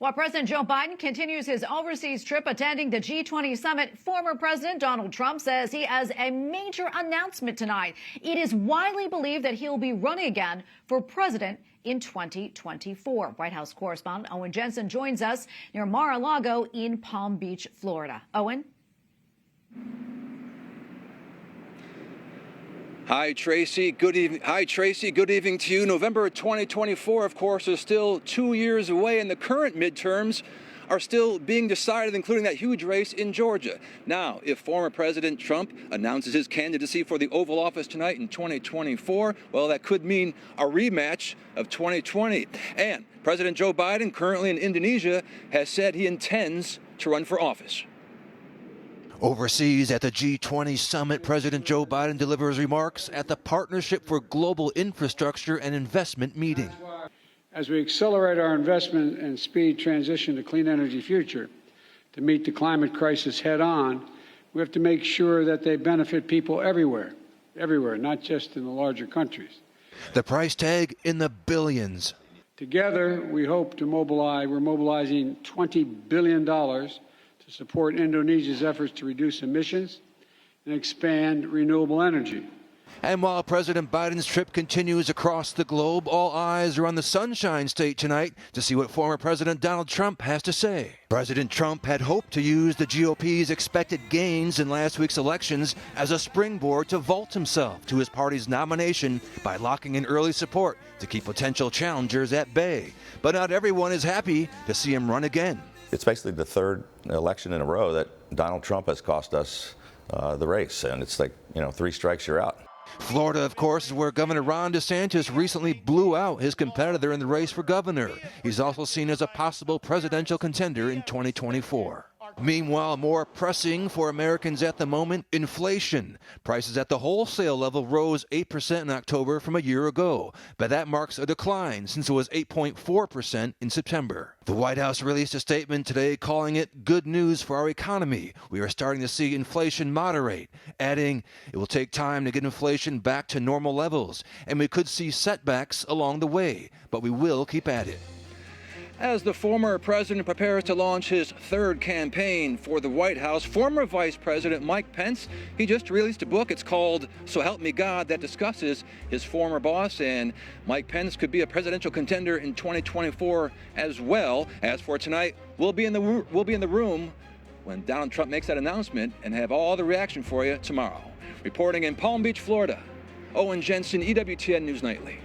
While President Joe Biden continues his overseas trip attending the G20 Summit, former President Donald Trump says he has a major announcement tonight. It is widely believed that he'll be running again for president in 2024. White House Correspondent Owen Jensen joins us near Mar-a-Lago in Palm Beach, Florida. Owen? Hi, Tracy. Good evening. Hi, Tracy. Good evening to you. November 2024, of course, is still 2 years away, and the current midterms are still being decided, including that huge race in Georgia. Now, if former President Trump announces his candidacy for the Oval Office tonight in 2024, well, that could mean a rematch of 2020. And President Joe Biden, currently in Indonesia, has said he intends to run for office. Overseas at the G20 Summit, President Joe Biden delivers remarks at the Partnership for Global Infrastructure and Investment meeting. As we accelerate our investment and speed transition to clean energy future to meet the climate crisis head on, we have to make sure that they benefit people everywhere, not just in the larger countries. The price tag in the billions. Together, we hope to we're mobilizing $20 billion to support Indonesia's efforts to reduce emissions and expand renewable energy. And while President Biden's trip continues across the globe, all eyes are on the Sunshine State tonight to see what former President Donald Trump has to say. President Trump had hoped to use the GOP's expected gains in last week's elections as a springboard to vault himself to his party's nomination by locking in early support to keep potential challengers at bay. But not everyone is happy to see him run again. It's basically the third election in a row that Donald Trump has cost us the race, and it's like, 3 strikes, you're out. Florida, of course, is where Governor Ron DeSantis recently blew out his competitor in the race for governor. He's also seen as a possible presidential contender in 2024. Meanwhile, more pressing for Americans at the moment, inflation. Prices at the wholesale level rose 8% in October from a year ago, but that marks a decline since it was 8.4% in September. The White House released a statement today calling it good news for our economy. We are starting to see inflation moderate, adding it will take time to get inflation back to normal levels, and we could see setbacks along the way, but we will keep at it. As the former president prepares to launch his third campaign for the White House, former Vice President Mike Pence, he just released a book. It's called So Help Me God, that discusses his former boss, and Mike Pence could be a presidential contender in 2024 as well. As for tonight, we'll be in the room when Donald Trump makes that announcement and have all the reaction for you tomorrow. Reporting in Palm Beach, Florida, Owen Jensen, EWTN News Nightly.